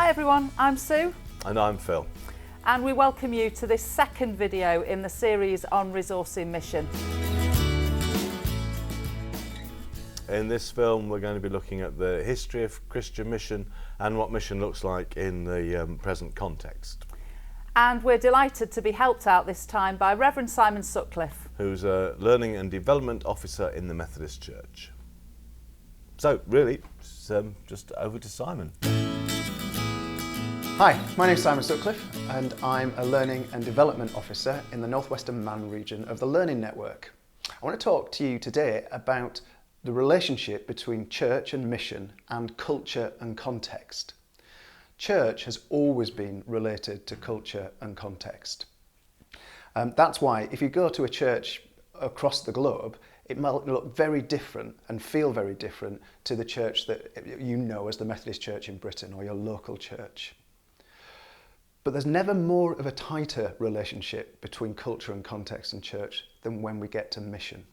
Hi everyone, I'm Sue. And I'm Phil. And we welcome you to this second video in the series on resourcing mission. In this film we're going to be looking at the history of Christian mission and what mission looks like in the present context. And we're delighted to be helped out this time by Reverend Simon Sutcliffe, who's a Learning and Development Officer in the Methodist Church. So really, just over to Simon. Hi, my name's Simon Sutcliffe and I'm a Learning and Development Officer in the Northwestern Man region of the Learning Network. I want to talk to you today about the relationship between church and mission and culture and context. Church has always been related to culture and context. That's why if you go to a church across the globe, it might look very different and feel very different to the church that you know as the Methodist Church in Britain or your local church. But there's never more of a tighter relationship between culture and context and church than when we get to mission.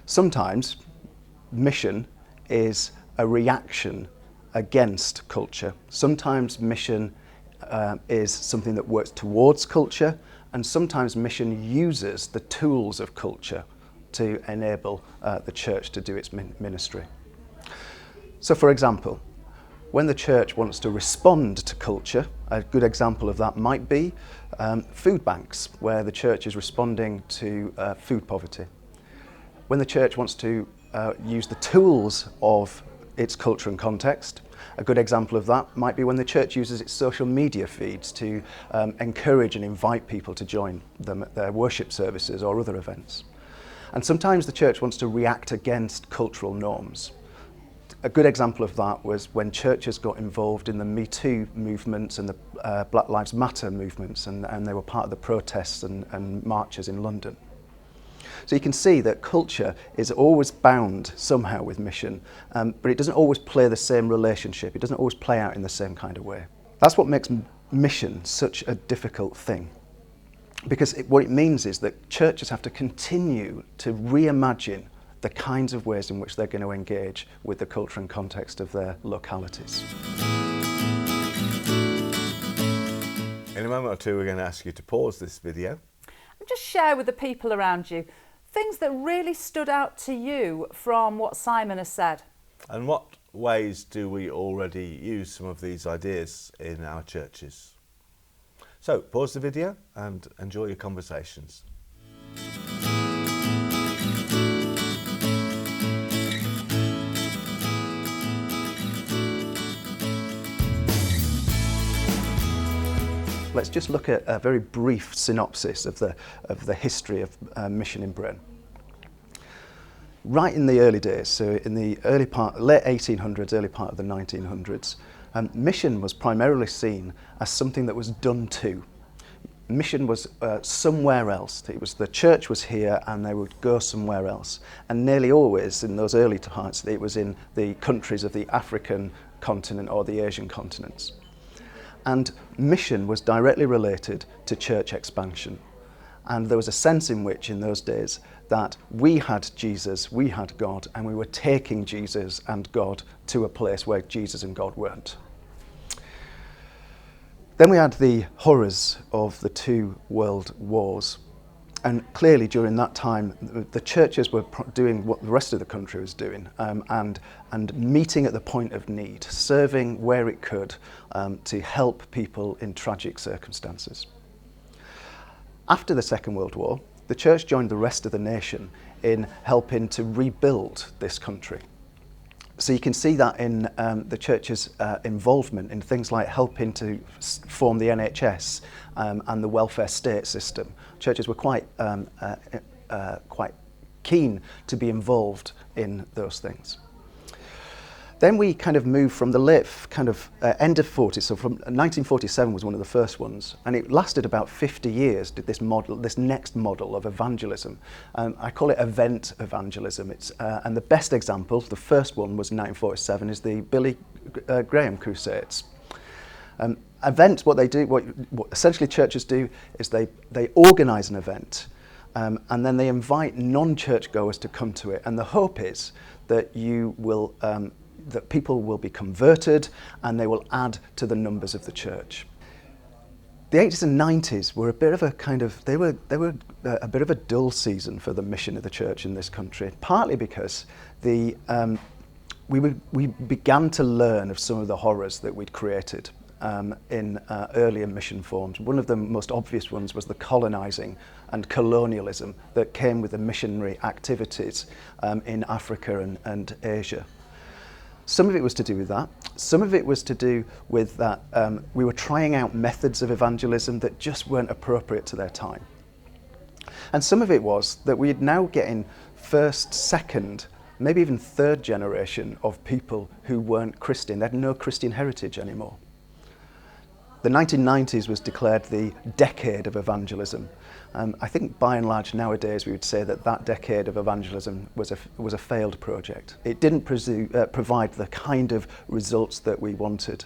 Sometimes mission is a reaction against culture. Sometimes mission is something that works towards culture, and sometimes mission uses the tools of culture to enable the church to do its ministry. So for example, when the church wants to respond to culture, a good example of that might be food banks, where the church is responding to food poverty. When the church wants to use the tools of its culture and context, a good example of that might be when the church uses its social media feeds to encourage and invite people to join them at their worship services or other events. And sometimes the church wants to react against cultural norms. A good example of that was when churches got involved in the Me Too movements and the Black Lives Matter movements, and they were part of the protests and marches in London. So you can see that culture is always bound somehow with mission, but it doesn't always play the same relationship. It doesn't always play out in the same kind of way. That's what makes mission such a difficult thing. Because what it means is that churches have to continue to reimagine the kinds of ways in which they're going to engage with the culture and context of their localities. In a moment or two we're going to ask you to pause this video and just share with the people around you things that really stood out to you from what Simon has said. And what ways do we already use some of these ideas in our churches? So pause the video and enjoy your conversations. Let's just look at a very brief synopsis of the history of mission in Britain. Right in the early days, so in the late 1800s, early part of the 1900s, mission was primarily seen as something that was done to. Mission was somewhere else. It was the church was here and they would go somewhere else. And nearly always in those early times, it was in the countries of the African continent or the Asian continents. And mission was directly related to church expansion. And there was a sense in which, in those days, that we had Jesus, we had God, and we were taking Jesus and God to a place where Jesus and God weren't. Then we had the horrors of the two world wars. And clearly during that time, the churches were doing what the rest of the country was doing, and meeting at the point of need, serving where it could to help people in tragic circumstances. After the Second World War, the church joined the rest of the nation in helping to rebuild this country. So you can see that in the church's involvement in things like helping to form the NHS and the welfare state system. Churches were quite keen to be involved in those things. Then we kind of moved from the late end of 40s, so from 1947 was one of the first ones, and it lasted about 50 years, did this next model of evangelism. I call it event evangelism. And the best example, the first one was in 1947, is the Billy Graham Crusades. Events, what they do, what essentially churches do, is they organise an event, and then they invite non-churchgoers to come to it, and the hope is that you will that people will be converted and they will add to the numbers of the church. The 80s and 90s were a bit of a a bit of a dull season for the mission of the church in this country, partly because we began to learn of some of the horrors that we'd created in earlier mission forms. One of the most obvious ones was the colonising and colonialism that came with the missionary activities in Africa and Asia. Some of it was to do with that. Some of it was to do with that we were trying out methods of evangelism that just weren't appropriate to their time. And some of it was that we are now getting first, second, maybe even third generation of people who weren't Christian. They had no Christian heritage anymore. The 1990s was declared the decade of evangelism. I think by and large nowadays we would say that that decade of evangelism was a failed project. It didn't provide the kind of results that we wanted.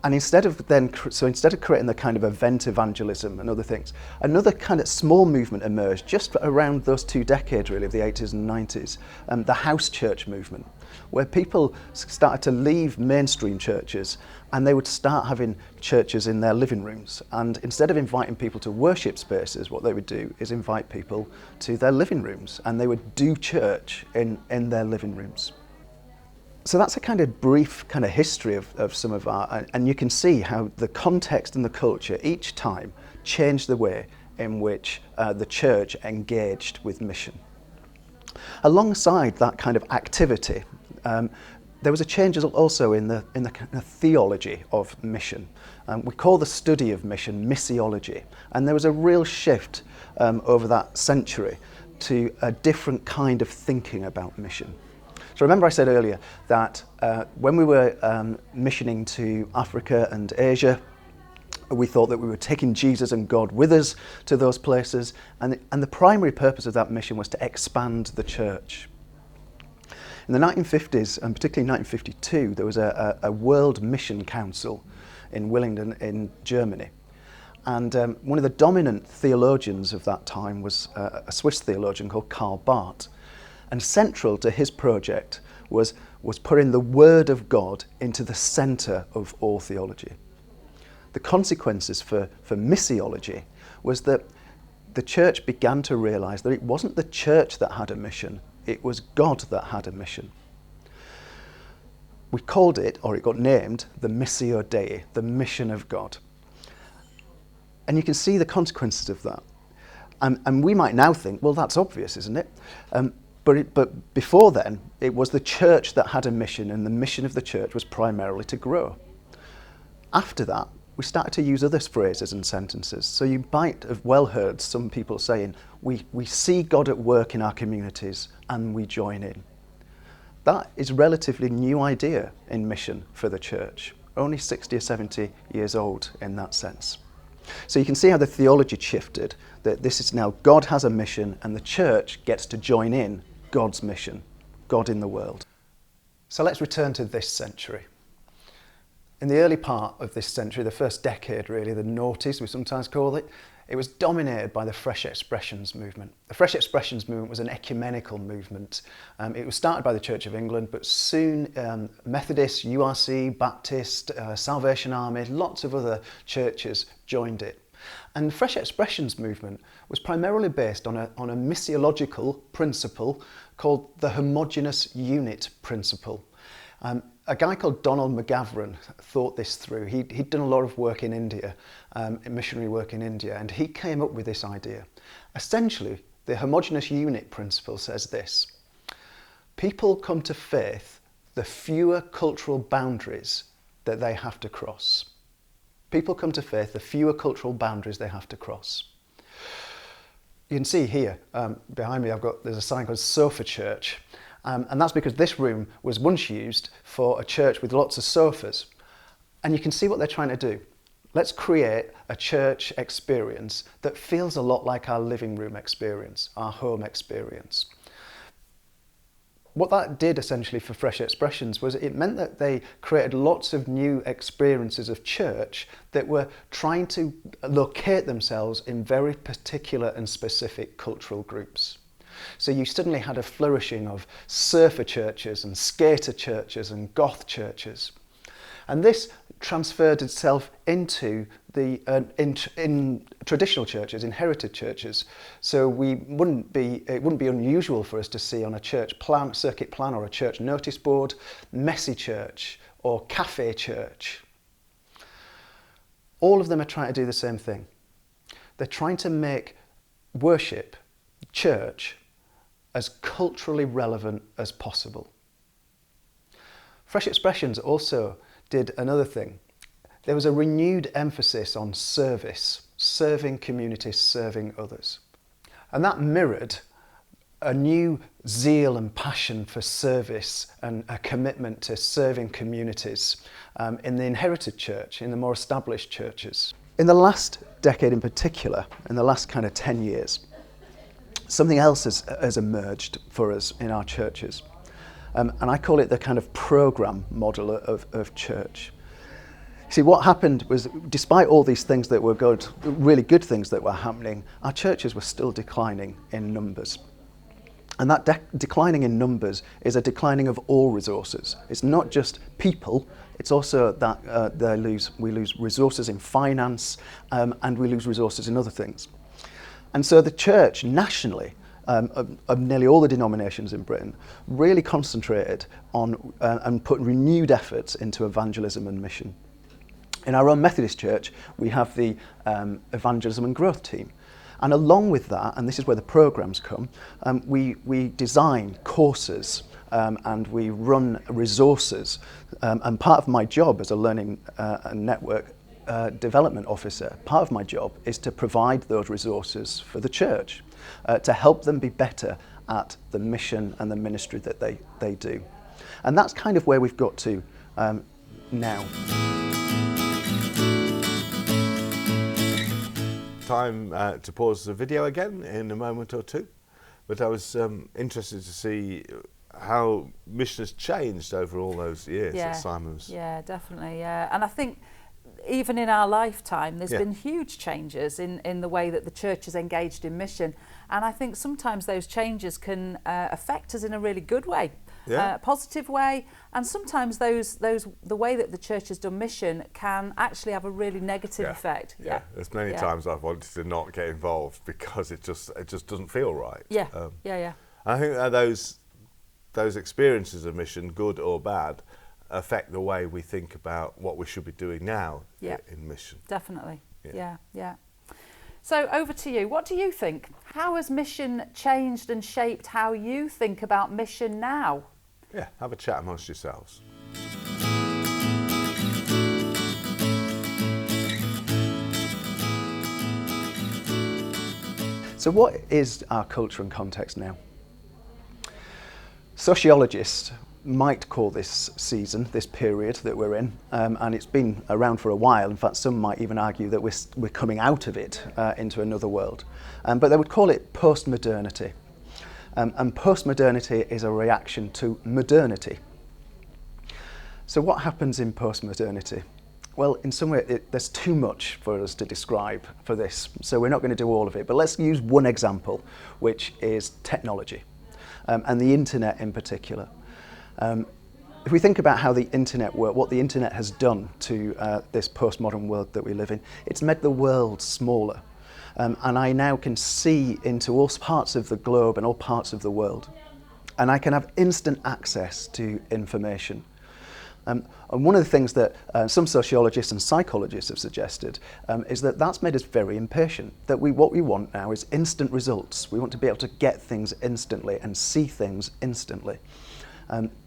And instead of creating the kind of event evangelism and other things, another kind of small movement emerged just around those 2 decades really of the 80s and 90s, the house church movement, where people started to leave mainstream churches and they would start having churches in their living rooms. And instead of inviting people to worship spaces, what they would do is invite people to their living rooms, and they would do church in their living rooms. So that's a kind of brief kind of history of some of our, and you can see how the context and the culture each time changed the way in which the church engaged with mission. Alongside that kind of activity, there was a change also in the kind of theology of mission. We call the study of mission missiology, and there was a real shift over that century to a different kind of thinking about mission. So remember I said earlier that when we were missioning to Africa and Asia, we thought that we were taking Jesus and God with us to those places, and the primary purpose of that mission was to expand the church. In the 1950s, and particularly 1952, there was a World Mission Council in Willingen in Germany. And one of the dominant theologians of that time was a Swiss theologian called Karl Barth. And central to his project was putting the Word of God into the centre of all theology. The consequences for missiology was that the church began to realise that it wasn't the church that had a mission, it was God that had a mission. We called it, or it got named, the Missio Dei, the mission of God. And you can see the consequences of that. And we might now think, well, that's obvious, isn't it? But before then, it was the church that had a mission, and the mission of the church was primarily to grow. After that, we started to use other phrases and sentences. So you might have well heard some people saying, we see God at work in our communities and we join in. That is a relatively new idea in mission for the church, only 60 or 70 years old in that sense. So you can see how the theology shifted, that this is now God has a mission and the church gets to join in God's mission, God in the world. So let's return to this century. In the early part of this century, the first decade really, the noughties we sometimes call it, it was dominated by the Fresh Expressions movement. The Fresh Expressions movement was an ecumenical movement. It was started by the Church of England, but soon Methodist, URC, Baptist, Salvation Army, lots of other churches joined it. And the Fresh Expressions movement was primarily based on a missiological principle called the homogeneous unit principle. A guy called Donald McGavran thought this through. He'd done a lot of work in India, missionary work in India, and he came up with this idea. Essentially, the homogeneous unit principle says this: people come to faith the fewer cultural boundaries that they have to cross. People come to faith the fewer cultural boundaries they have to cross. You can see here, behind me, there's a sign called Sofa Church. And that's because this room was once used for a church with lots of sofas. And you can see what they're trying to do. Let's create a church experience that feels a lot like our living room experience, our home experience. What that did essentially for Fresh Expressions was it meant that they created lots of new experiences of church that were trying to locate themselves in very particular and specific cultural groups. So you suddenly had a flourishing of surfer churches and skater churches and goth churches. And this transferred itself into the in traditional churches, in heritage churches. So it wouldn't be unusual for us to see on a church plan, circuit plan, or a church notice board, messy church or cafe church. All of them are trying to do the same thing. They're trying to make worship, church, as culturally relevant as possible. Fresh Expressions also did another thing. There was a renewed emphasis on service, serving communities, serving others. And that mirrored a new zeal and passion for service and a commitment to serving communities in the inherited church, in the more established churches. In the last decade in particular, in the last kind of 10 years, something else has emerged for us in our churches. And I call it the kind of program model of church. See, what happened was, despite all these things that were good, really good things that were happening, our churches were still declining in numbers. And that declining in numbers is a declining of all resources. It's not just people, it's also that we lose resources in finance, and we lose resources in other things. And so the church nationally, of nearly all the denominations in Britain, really concentrated on and put renewed efforts into evangelism and mission. In our own Methodist church, we have the evangelism and growth team. And along with that, and this is where the programs come, we design courses and we run resources. And part of my job as a learning and network development officer, part of my job is to provide those resources for the church, to help them be better at the mission and the ministry that they do. And that's kind of where we've got to now. Time to pause the video again in a moment or two, but I was interested to see how mission has changed over all those years at Simon's. Yeah, definitely, yeah. And I think even in our lifetime, there's been huge changes in the way that the church is engaged in mission. And I think sometimes those changes can affect us in a really good way, positive way. And sometimes the way that the church has done mission can actually have a really negative effect. Yeah, there's many times I've wanted to not get involved because it just doesn't feel right. Yeah, I think that those experiences of mission, good or bad, affect the way we think about what we should be doing now in mission. Definitely, yeah. So over to you. What do you think? How has mission changed and shaped how you think about mission now? Yeah, have a chat amongst yourselves. So what is our culture and context now? Sociologists might call this season, this period that we're in, and it's been around for a while. In fact, some might even argue that we're coming out of it into another world. But they would call it post-modernity. And post-modernity is a reaction to modernity. So what happens in post-modernity? Well, in some way, there's too much for us to describe for this, so we're not going to do all of it. But let's use one example, which is technology, and the internet in particular. If we think about how the internet works, what the internet has done to this postmodern world that we live in, it's made the world smaller. And I now can see into all parts of the globe and all parts of the world. And I can have instant access to information. And one of the things that some sociologists and psychologists have suggested is that that's made us very impatient. That what we want now is instant results. We want to be able to get things instantly and see things instantly.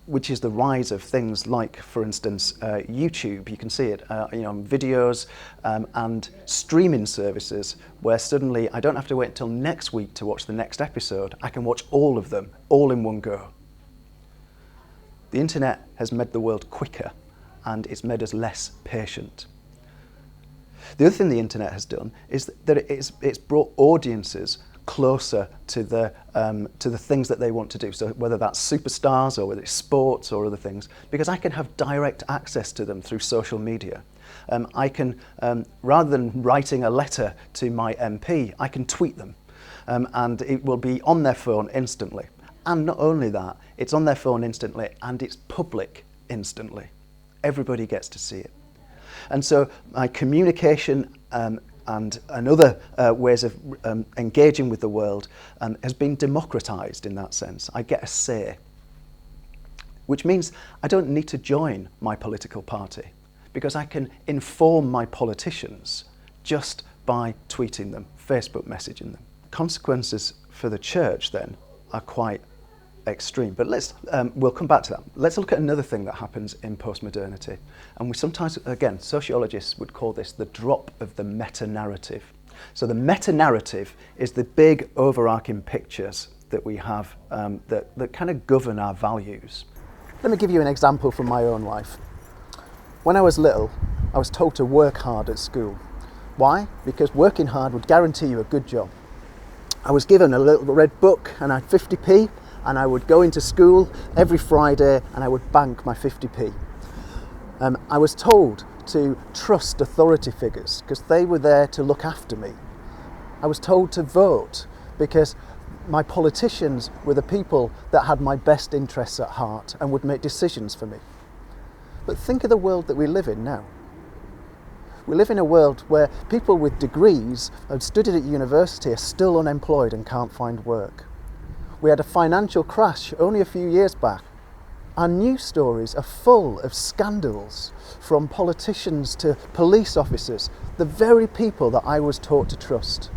Which is the rise of things like, for instance, YouTube. You can see it on videos and streaming services where suddenly I don't have to wait until next week to watch the next episode. I can watch all of them, all in one go. The internet has made the world quicker and it's made us less patient. The other thing the internet has done is that it's brought audiences closer to the things that they want to do. So whether that's superstars or whether it's sports or other things, because I can have direct access to them through social media. I can, rather than writing a letter to my MP, I can tweet them. and it will be on their phone instantly. And not only that, it's on their phone instantly and it's public instantly. Everybody gets to see it. And so my communication and other ways of engaging with the world has been democratized in that sense. I get a say, which means I don't need to join my political party because I can inform my politicians just by tweeting them, Facebook messaging them. Consequences for the church then are quite extreme, but we'll come back to that. Let's look at another thing that happens in postmodernity, and we sometimes, again, sociologists would call this the drop of the meta-narrative. So the meta-narrative is the big overarching pictures that we have that kind of govern our values. Let me give you an example from my own life. When I was little, I was told to work hard at school. Why? Because working hard would guarantee you a good job. I was given a little red book and I had 50p, and I would go into school every Friday and I would bank my 50p. I was told to trust authority figures because they were there to look after me. I was told to vote because my politicians were the people that had my best interests at heart and would make decisions for me. But think of the world that we live in now. We live in a world where people with degrees and studied at university are still unemployed and can't find work. We had a financial crash only a few years back. Our news stories are full of scandals, from politicians to police officers, the very people that I was taught to trust.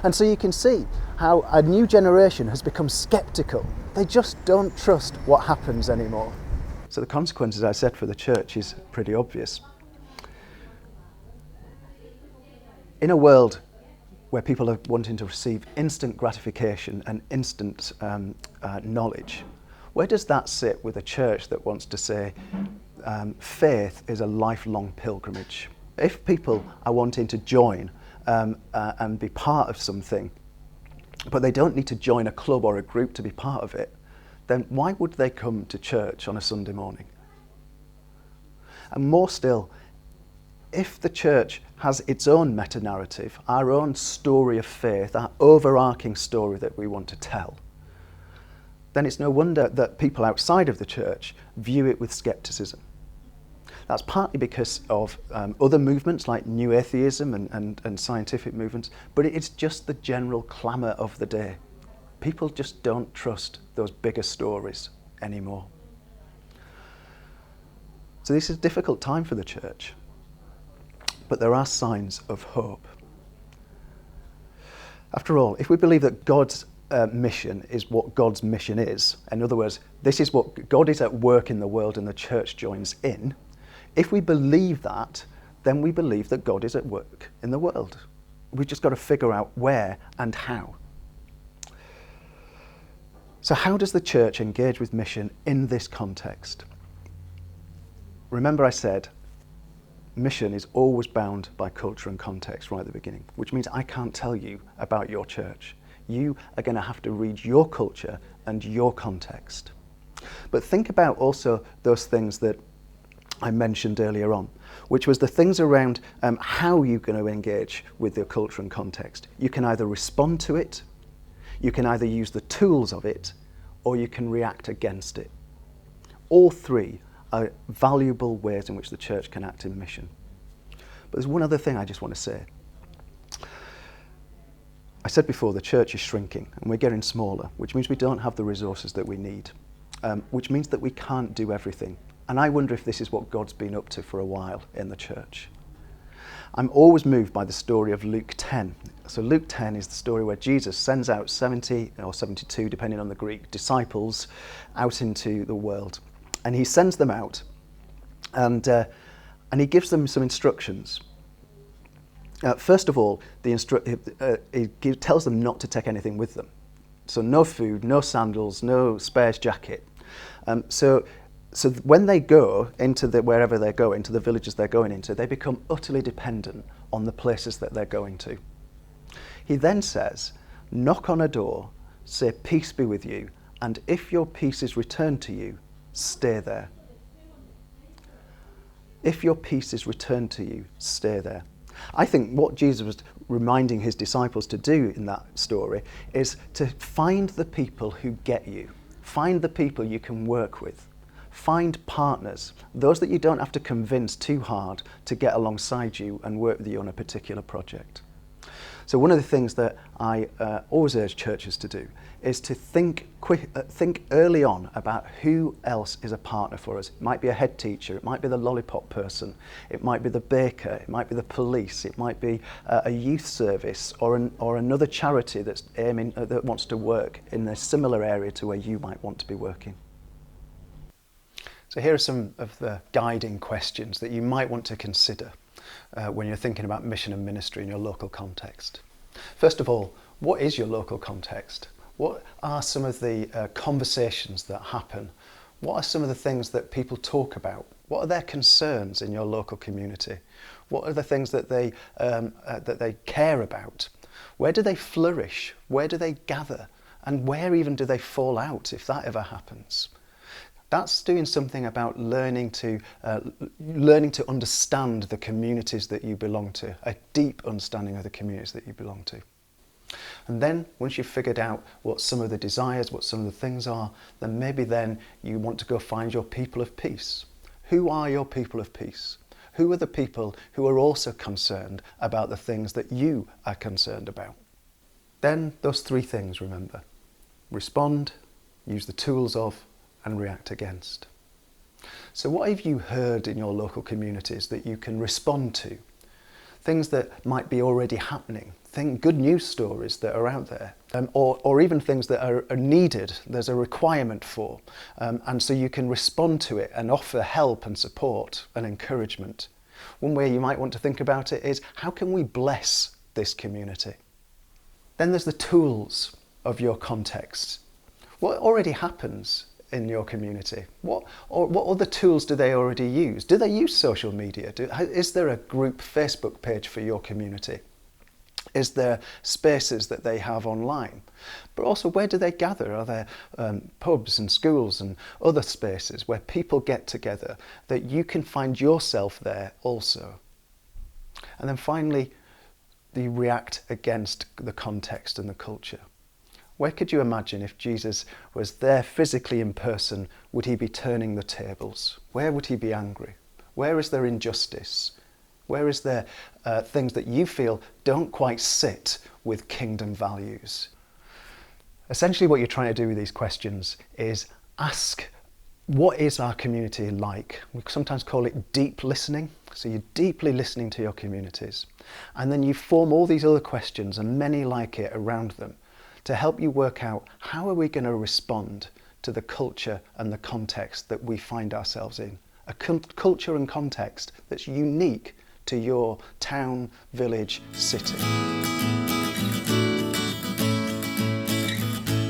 And so you can see how a new generation has become sceptical. They just don't trust what happens anymore. So the consequences, I said, for the church is pretty obvious. In a world where people are wanting to receive instant gratification and instant knowledge, where does that sit with a church that wants to say faith is a lifelong pilgrimage? If people are wanting to join and be part of something, but they don't need to join a club or a group to be part of it, then why would they come to church on a Sunday morning? And more still, if the church has its own meta-narrative, our own story of faith, our overarching story that we want to tell, then it's no wonder that people outside of the church view it with scepticism. That's partly because of other movements like New Atheism and scientific movements, but it's just the general clamour of the day. People just don't trust those bigger stories anymore. So this is a difficult time for the church, but there are signs of hope. After all, if we believe that God's mission is what God's mission is, in other words, this is what God is at work in the world and the church joins in, if we believe that, then we believe that God is at work in the world. We've just got to figure out where and how. So how does the church engage with mission in this context? Remember I said, mission is always bound by culture and context right at the beginning, which means I can't tell you about your church. You are going to have to read your culture and your context. But think about also those things that I mentioned earlier on, which was the things around how you're going to engage with your culture and context. You can either respond to it, you can either use the tools of it, or you can react against it. All three are valuable ways in which the church can act in mission. But there's one other thing I just want to say. I said before, the church is shrinking and we're getting smaller, which means we don't have the resources that we need, which means that we can't do everything. And I wonder if this is what God's been up to for a while in the church. I'm always moved by the story of Luke 10. So Luke 10 is the story where Jesus sends out 70 or 72, depending on the Greek, disciples out into the world. And he sends them out and he gives them some instructions. First of all, he tells them not to take anything with them. So no food, no sandals, no spares jacket. So when they go into wherever they're going, to the villages they're going into, they become utterly dependent on the places that they're going to. He then says, knock on a door, say, peace be with you, and if your peace is returned to you, stay there. If your peace is returned to you, stay there. I think what Jesus reminding his disciples to do in that story is to find the people who get you. Find the people you can work with. Find partners, those that you don't have to convince too hard to get alongside you and work with you on a particular project. So one of the things that I always urge churches to do is to think early on about who else is a partner for us. It might be a head teacher, it might be the lollipop person, it might be the baker, it might be the police, it might be a youth service or another charity that's that wants to work in a similar area to where you might want to be working. So here are some of the guiding questions that you might want to consider when you're thinking about mission and ministry in your local context. First of all, what is your local context? What are some of the conversations that happen? What are some of the things that people talk about? What are their concerns in your local community? What are the things that they care about? Where do they flourish? Where do they gather? And where even do they fall out, if that ever happens? That's doing something about learning to understand the communities that you belong to, a deep understanding of the communities that you belong to. And then once you've figured out what some of the desires, what some of the things are, then maybe then you want to go find your people of peace. Who are your people of peace? Who are the people who are also concerned about the things that you are concerned about? Then those three things, remember. Respond, use the tools of, and react against. So what have you heard in your local communities that you can respond to? Things that might be already happening, good news stories that are out there, or even things that are needed, there's a requirement for, and so you can respond to it and offer help and support and encouragement. One way you might want to think about it is, how can we bless this community? Then there's the tools of your context. What already happens in your community? What other tools do they already use? Do they use social media? Is there a group Facebook page for your community? Is there spaces that they have online? But also, where do they gather? Are there pubs and schools and other spaces where people get together that you can find yourself there also? And then finally, you react against the context and the culture. Where could you imagine if Jesus was there physically in person, would he be turning the tables? Where would he be angry? Where is there injustice? Where is there things that you feel don't quite sit with kingdom values? Essentially what you're trying to do with these questions is ask, what is our community like? We sometimes call it deep listening. So you're deeply listening to your communities. And then you form all these other questions, and many like it, around them, to help you work out, how are we going to respond to the culture and the context that we find ourselves in? A culture and context that's unique to your town, village, city.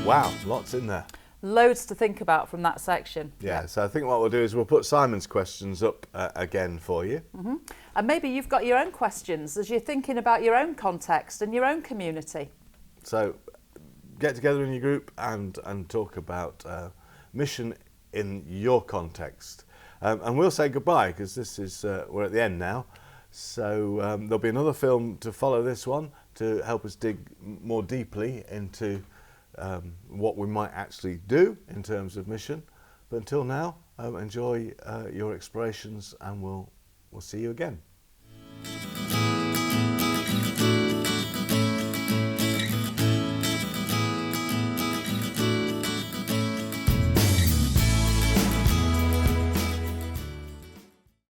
Wow, lots in there. Loads to think about from that section. Yeah, so I think what we'll do is we'll put Simon's questions up again for you. Mm-hmm. And maybe you've got your own questions as you're thinking about your own context and your own community. So get together in your group and talk about mission in your context. And we'll say goodbye, because this is we're at the end now. So there'll be another film to follow this one to help us dig more deeply into what we might actually do in terms of mission. But until now, enjoy your explorations, and we'll see you again.